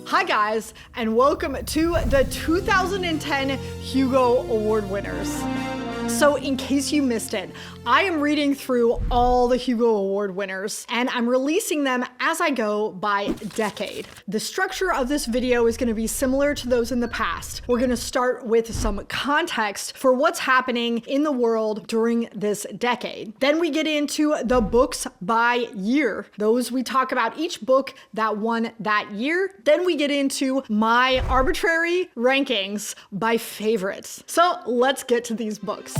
Hi guys, and welcome to the 2010 Hugo Award winners. So in case you missed it, I am reading through all the Hugo Award winners and I'm releasing them as I go by decade. The structure of this video is going to be similar to those in the past. We're going to start with some context for what's happening in the world during this decade. Then we get into the books by year. Those we talk about each book that won that year. Then we get into my arbitrary rankings by favorites. So let's get to these books.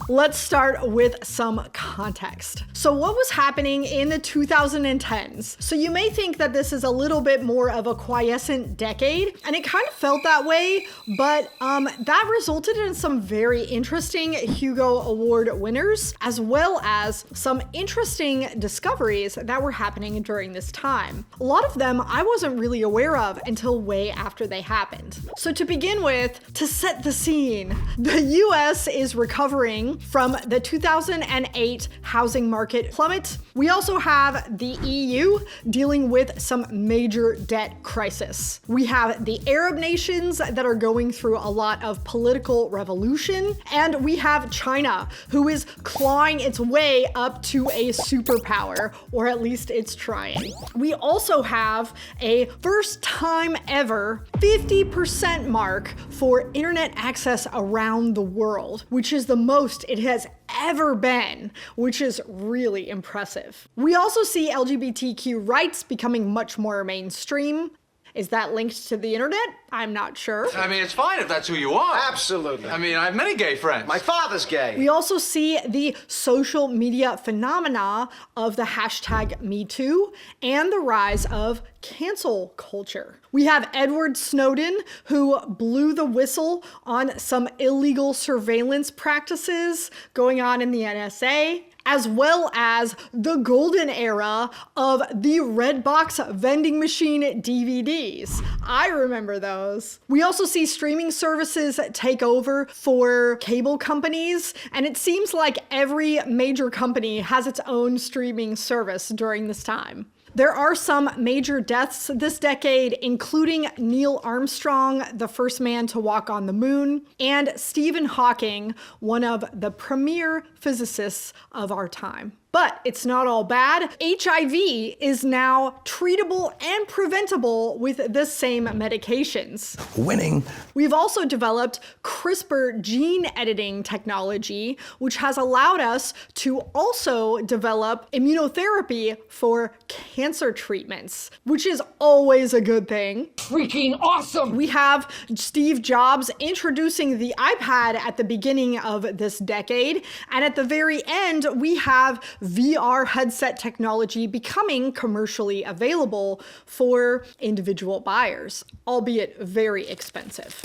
Let's start with some context. So what was happening in the 2010s? So you may think that this is a little bit more of a quiescent decade, and it kind of felt that way, but that resulted in some very interesting Hugo Award winners, as well as some interesting discoveries that were happening during this time. A lot of them I wasn't really aware of until way after they happened. So to begin with, to set the scene, the US is recovering from the 2008 housing market plummet. We also have the EU dealing with some major debt crisis. We have the Arab nations that are going through a lot of political revolution, and we have China, who is clawing its way up to a superpower, or at least it's trying. We also have a first time ever 50% mark for internet access around the world, which is the most it has ever been, which is really impressive. We also see LGBTQ rights becoming much more mainstream. Is that linked to the internet? I'm not sure. I mean, it's fine if that's who you are. Absolutely. I mean, I have many gay friends. My father's gay. We also see the social media phenomena of the hashtag #MeToo and the rise of cancel culture. We have Edward Snowden, who blew the whistle on some illegal surveillance practices going on in the NSA, as well as the golden era of the Redbox vending machine DVDs. I remember those. We also see streaming services take over for cable companies, and it seems like every major company has its own streaming service during this time. There are some major deaths this decade, including Neil Armstrong, the first man to walk on the moon, and Stephen Hawking, one of the premier physicists of our time. But it's not all bad. HIV is now treatable and preventable with the same medications. Winning. We've also developed CRISPR gene editing technology, which has allowed us to also develop immunotherapy for cancer treatments, which is always a good thing. Freaking awesome! We have Steve Jobs introducing the iPad at the beginning of this decade, and at the very end, we have VR headset technology becoming commercially available for individual buyers, albeit very expensive.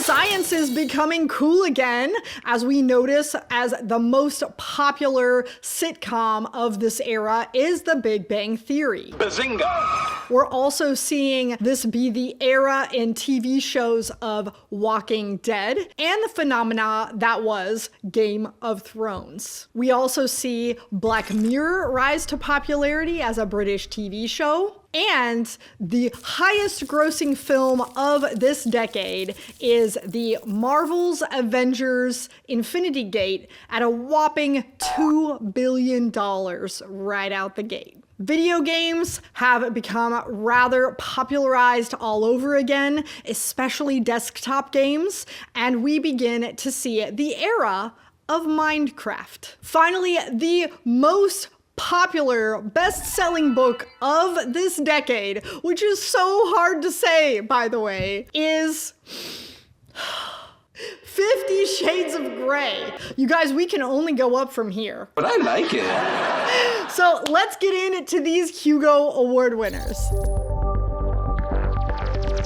Science is becoming cool again, as we notice as the most popular sitcom of this era is The Big Bang Theory. Bazinga! We're also seeing this be the era in TV shows of Walking Dead and the phenomena that was Game of Thrones. We also see Black Mirror rise to popularity as a British TV show. And the highest grossing film of this decade is the Marvel's Avengers Infinity Gate at a whopping $2 billion right out the gate. Video games have become rather popularized all over again, especially desktop games, and we begin to see the era of Minecraft. Finally, the most popular best-selling book of this decade, which is so hard to say, by the way, is 50 Shades of Grey. You guys, we can only go up from here. But I like it. So let's get into these Hugo Award winners.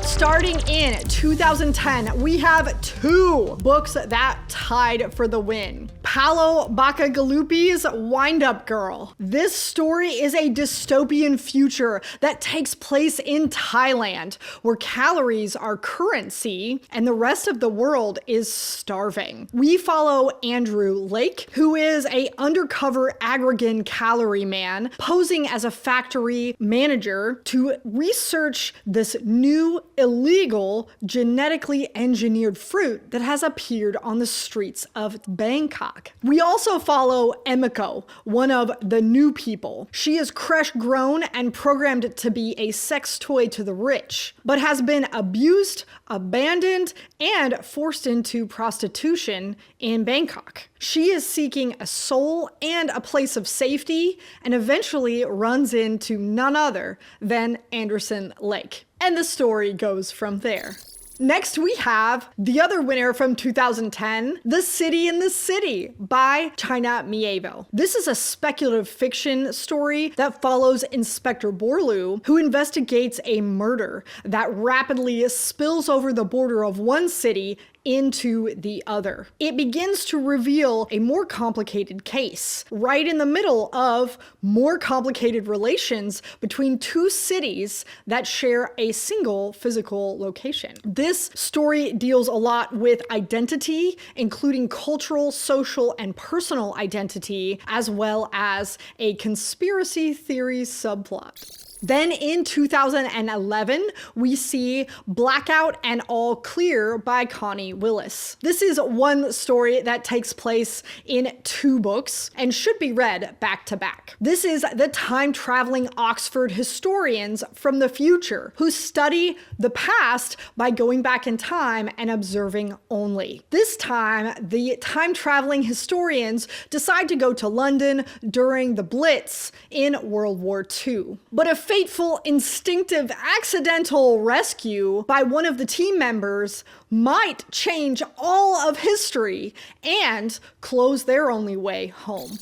Starting in 2010, we have two books that tied for the win. Paolo Bacigalupi's Wind-Up Girl. This story is a dystopian future that takes place in Thailand, where calories are currency and the rest of the world is starving. We follow Andrew Lake, who is an undercover Aggregan calorie man, posing as a factory manager to research this new illegal genetically engineered fruit that has appeared on the streets of Bangkok. We also follow Emiko, one of the new people. She is crush grown and programmed to be a sex toy to the rich, but has been abused, abandoned, and forced into prostitution in Bangkok. She is seeking a soul and a place of safety, and eventually runs into none other than Anderson Lake. And the story goes from there. Next, we have the other winner from 2010, The City in the City by China Mieville. This is a speculative fiction story that follows Inspector Borlu, who investigates a murder that rapidly spills over the border of one city into the other. It begins to reveal a more complicated case, right in the middle of more complicated relations between two cities that share a single physical location. This story deals a lot with identity, including cultural, social, and personal identity, as well as a conspiracy theory subplot. Then in 2011, we see Blackout and All Clear by Connie Willis. This is one story that takes place in 2 books and should be read back to back. This is the time-traveling Oxford historians from the future who study the past by going back in time and observing only. This time, the time-traveling historians decide to go to London during the Blitz in World War II. But a fateful, instinctive, accidental rescue by one of the team members might change all of history and close their only way home.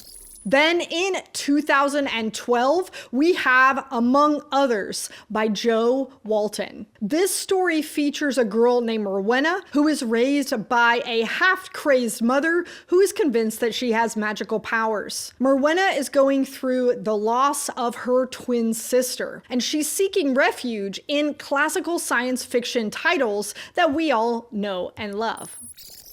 Then in 2012, we have Among Others by Jo Walton. This story features a girl named Rowena who is raised by a half-crazed mother who is convinced that she has magical powers. Rowena is going through the loss of her twin sister, and she's seeking refuge in classical science fiction titles that we all know and love.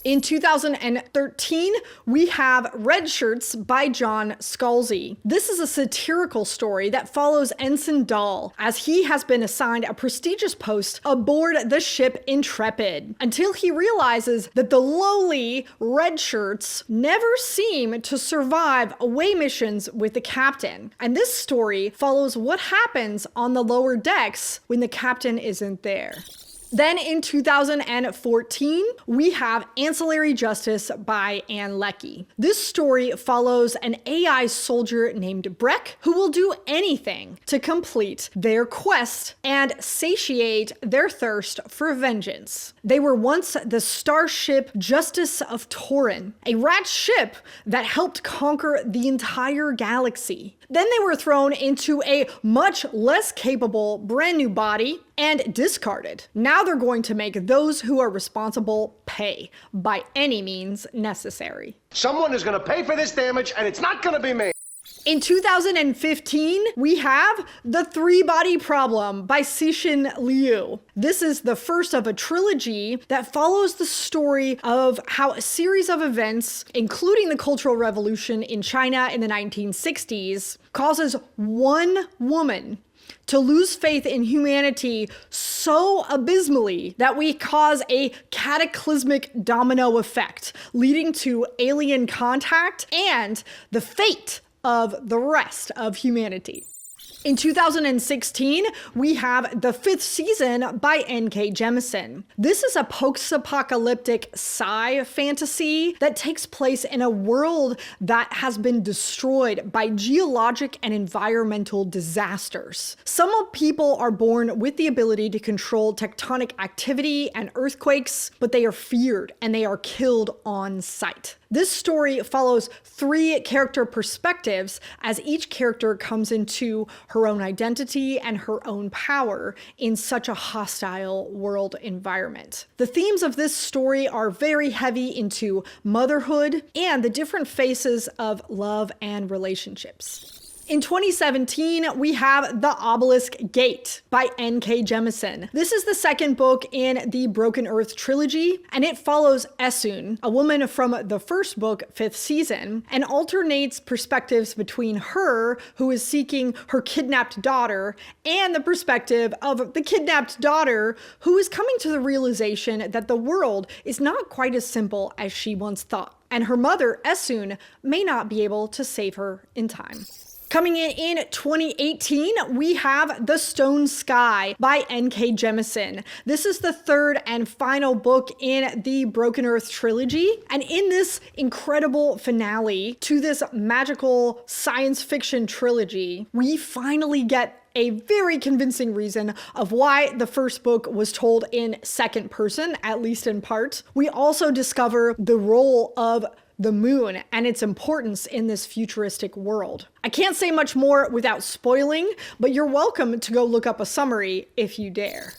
In 2013, we have Red Shirts by John Scalzi. This is a satirical story that follows Ensign Dahl as he has been assigned a prestigious post aboard the ship Intrepid, until he realizes that the lowly Red Shirts never seem to survive away missions with the captain. And this story follows what happens on the lower decks when the captain isn't there. Then in 2014, we have Ancillary Justice by Ann Leckie. This story follows an AI soldier named Breck who will do anything to complete their quest and satiate their thirst for vengeance. They were once the starship Justice of Torin, a rat ship that helped conquer the entire galaxy. Then they were thrown into a much less capable brand new body and discarded. Now they're going to make those who are responsible pay by any means necessary. Someone is going to pay for this damage, and it's not going to be me. In 2015, we have The Three-Body Problem by Cixin Liu. This is the first of a trilogy that follows the story of how a series of events, including the Cultural Revolution in China in the 1960s, causes one woman to lose faith in humanity so abysmally that we cause a cataclysmic domino effect, leading to alien contact and the fate of the rest of humanity. In 2016, we have The Fifth Season by N.K. Jemisin. This is a post-apocalyptic sci fantasy that takes place in a world that has been destroyed by geologic and environmental disasters. Some people are born with the ability to control tectonic activity and earthquakes, but they are feared and they are killed on sight. This story follows 3 character perspectives as each character comes into her own identity and her own power in such a hostile world environment. The themes of this story are very heavy into motherhood and the different faces of love and relationships. In 2017, we have The Obelisk Gate by N.K. Jemisin. This is the second book in the Broken Earth trilogy, and it follows Esun, a woman from the first book, 5th season, and alternates perspectives between her, who is seeking her kidnapped daughter, and the perspective of the kidnapped daughter, who is coming to the realization that the world is not quite as simple as she once thought, and her mother, Esun, may not be able to save her in time. Coming in 2018, we have The Stone Sky by N.K. Jemisin. This is the 3rd and final book in the Broken Earth trilogy. And in this incredible finale to this magical science fiction trilogy, we finally get a very convincing reason of why the first book was told in second person, at least in part. We also discover the role of the moon and its importance in this futuristic world. I can't say much more without spoiling, but you're welcome to go look up a summary if you dare.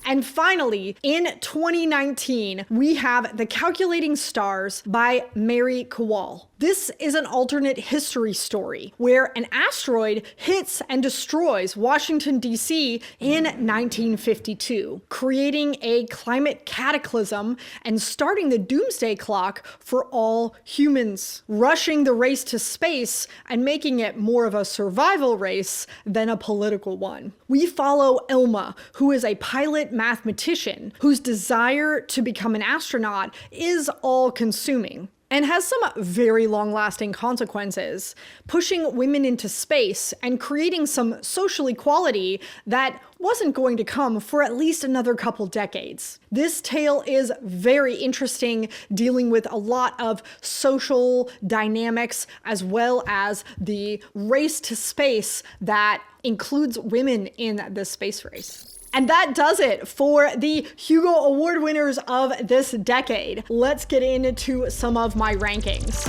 And finally, in 2019, we have The Calculating Stars by Mary Kowal. This is an alternate history story where an asteroid hits and destroys Washington, D.C. in 1952, creating a climate cataclysm and starting the doomsday clock for all humans, rushing the race to space and making it more of a survival race than a political one. We follow Elma, who is a pilot mathematician whose desire to become an astronaut is all-consuming and has some very long-lasting consequences, pushing women into space and creating some social equality that wasn't going to come for at least another couple decades. This tale is very interesting, dealing with a lot of social dynamics as well as the race to space that includes women in the space race. And that does it for the Hugo Award winners of this decade. Let's get into some of my rankings.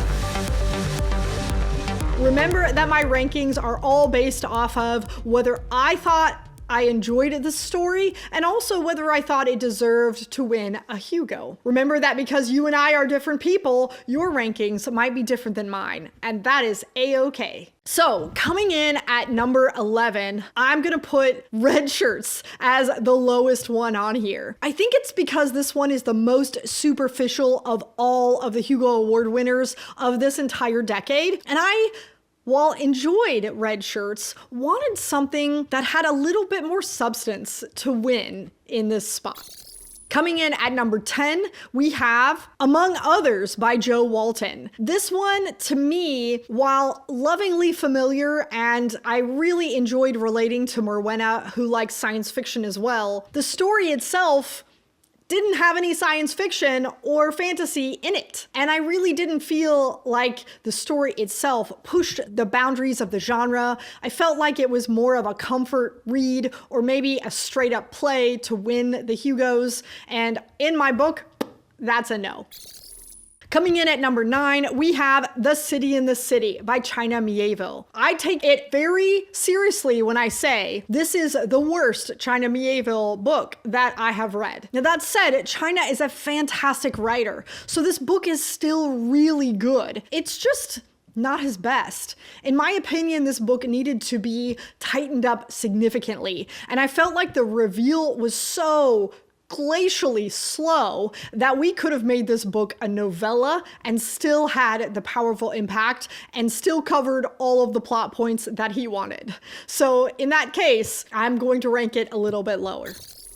Remember that my rankings are all based off of whether I thought I enjoyed this story and also whether I thought it deserved to win a Hugo. Remember that because you and I are different people, your rankings might be different than mine, and that is a-okay. So coming in at number 11, I'm gonna put Red Shirts as the lowest one on here. I think it's because this one is the most superficial of all of the Hugo Award winners of this entire decade, and while enjoyed Red Shirts, wanted something that had a little bit more substance to win in this spot. Coming in at number 10, we have Among Others by Jo Walton. This one, to me, while lovingly familiar, and I really enjoyed relating to Morwenna, who likes science fiction as well, the story itself didn't have any science fiction or fantasy in it. And I really didn't feel like the story itself pushed the boundaries of the genre. I felt like it was more of a comfort read or maybe a straight up play to win the Hugos. And in my book, that's a no. Coming in at number 9, we have The City in the City by China Mieville. I take it very seriously when I say this is the worst China Mieville book that I have read. Now that said, China is a fantastic writer, so this book is still really good. It's just not his best. In my opinion, this book needed to be tightened up significantly, and I felt like the reveal was so glacially slow that we could have made this book a novella and still had the powerful impact and still covered all of the plot points that he wanted. So in that case, I'm going to rank it a little bit lower.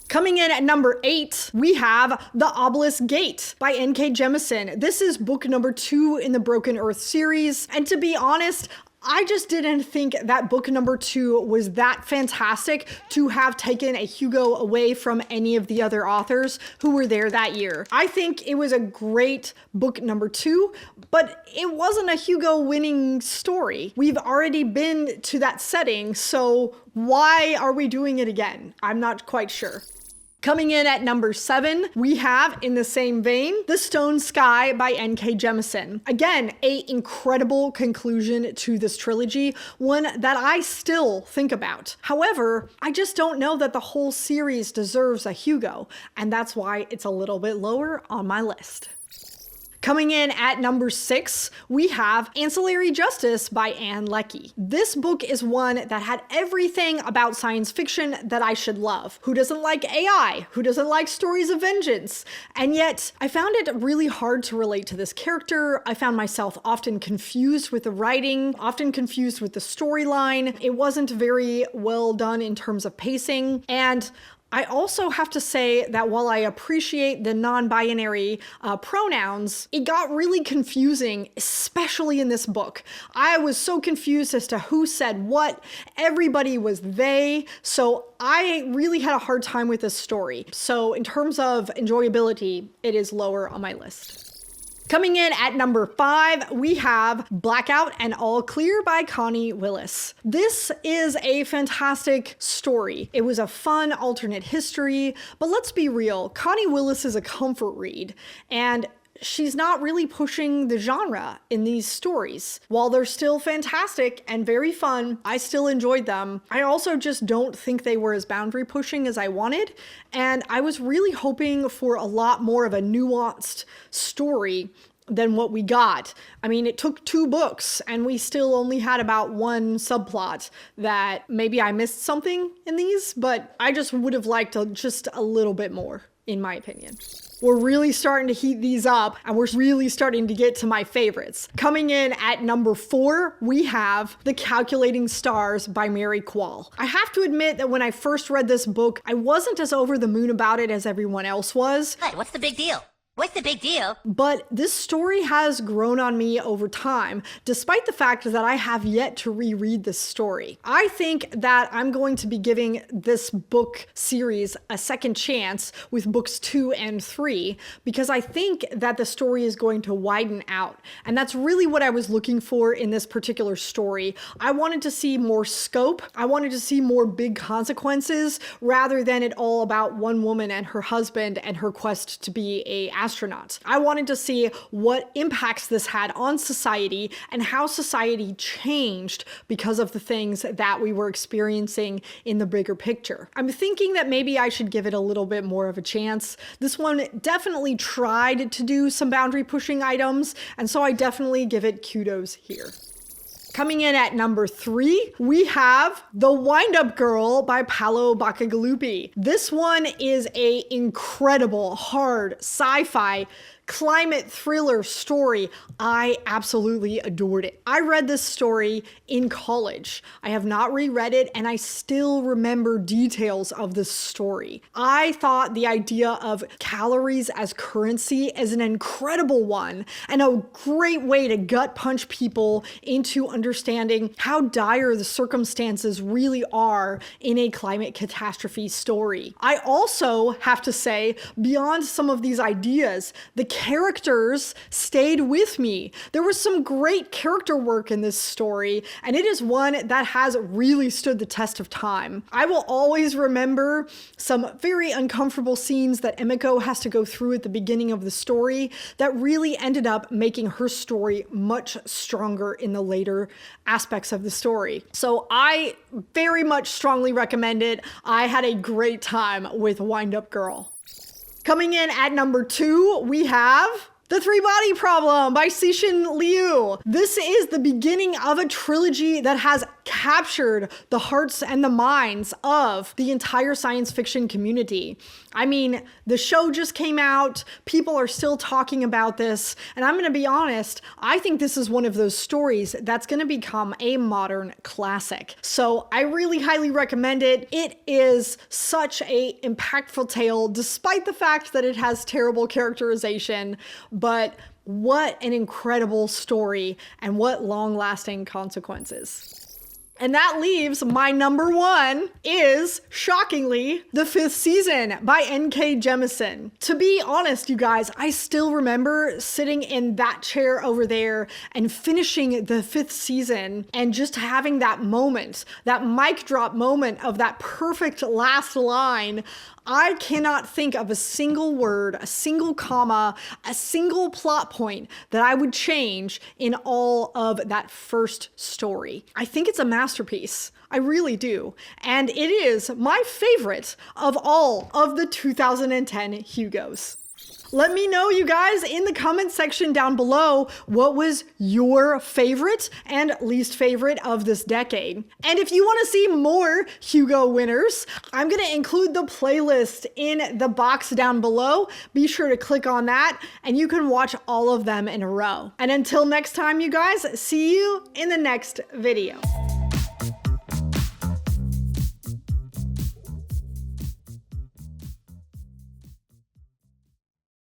Coming in at number 8, we have The Obelisk Gate by N.K. Jemisin. This is book number 2 in the Broken Earth series, and to be honest, I just didn't think that book number 2 was that fantastic to have taken a Hugo away from any of the other authors who were there that year. I think it was a great book number 2, but it wasn't a Hugo winning story. We've already been to that setting, so why are we doing it again? I'm not quite sure. Coming in at number 7, we have, in the same vein, The Stone Sky by N.K. Jemisin. Again, an incredible conclusion to this trilogy, one that I still think about. However, I just don't know that the whole series deserves a Hugo, and that's why it's a little bit lower on my list. Coming in at number 6, we have Ancillary Justice by Ann Leckie. This book is one that had everything about science fiction that I should love. Who doesn't like AI? Who doesn't like stories of vengeance? And yet, I found it really hard to relate to this character. I found myself often confused with the writing, often confused with the storyline. It wasn't very well done in terms of pacing, and I also have to say that while I appreciate the non-binary pronouns, it got really confusing, especially in this book. I was so confused as to who said what. Everybody was they, so I really had a hard time with this story. So in terms of enjoyability, it is lower on my list. Coming in at number 5, we have Blackout and All Clear by Connie Willis. This is a fantastic story. It was a fun alternate history, but let's be real, Connie Willis is a comfort read, and she's not really pushing the genre in these stories. While they're still fantastic and very fun, I still enjoyed them. I also just don't think they were as boundary pushing as I wanted, and I was really hoping for a lot more of a nuanced story than what we got. I mean, it took 2 books and we still only had about 1 subplot that maybe I missed something in these, but I just would have liked just a little bit more, in my opinion. We're really starting to heat these up, and we're really starting to get to my favorites. Coming in at number 4, we have The Calculating Stars by Mary Quall. I have to admit that when I first read this book, I wasn't as over the moon about it as everyone else was. What? What's the big deal? What's the big deal? But this story has grown on me over time, despite the fact that I have yet to reread this story. I think that I'm going to be giving this book series a second chance with books 2 and 3, because I think that the story is going to widen out. And that's really what I was looking for in this particular story. I wanted to see more scope. I wanted to see more big consequences, rather than it all about one woman and her husband and her quest to be a astronaut. I wanted to see what impacts this had on society and how society changed because of the things that we were experiencing in the bigger picture. I'm thinking that maybe I should give it a little bit more of a chance. This one definitely tried to do some boundary pushing items, and so I definitely give it kudos here. Coming in at number 3, we have The Wind-Up Girl by Paolo Bacigalupi. This one is an incredible, hard, sci-fi climate thriller story. I absolutely adored it. I read this story in college. I have not reread it, and I still remember details of this story. I thought the idea of calories as currency is an incredible one, and a great way to gut punch people into understanding how dire the circumstances really are in a climate catastrophe story. I also have to say, beyond some of these ideas, the characters stayed with me. There was some great character work in this story, and it is one that has really stood the test of time. I will always remember some very uncomfortable scenes that Emiko has to go through at the beginning of the story that really ended up making her story much stronger in the later aspects of the story. So I very much strongly recommend it. I had a great time with Wind-Up Girl. Coming in at number 2, we have The Three-Body Problem by Cixin Liu. This is the beginning of a trilogy that has captured the hearts and the minds of the entire science fiction community. I mean, the show just came out, people are still talking about this, and I'm going to be honest, I think this is one of those stories that's going to become a modern classic. So I really highly recommend it. It is such a impactful tale, despite the fact that it has terrible characterization, but what an incredible story and what long-lasting consequences. And that leaves my number 1 is, shockingly, The Fifth Season by N.K. Jemisin. To be honest, you guys, I still remember sitting in that chair over there and finishing the 5th season and just having that moment, that mic drop moment of that perfect last line. I cannot think of a single word, a single comma, a single plot point that I would change in all of that first story. I think it's a masterpiece. I really do. And it is my favorite of all of the 2010 Hugos. Let me know, you guys, in the comment section down below, what was your favorite and least favorite of this decade. And if you want to see more Hugo winners, I'm going to include the playlist in the box down below. Be sure to click on that and you can watch all of them in a row. And until next time, you guys, see you in the next video.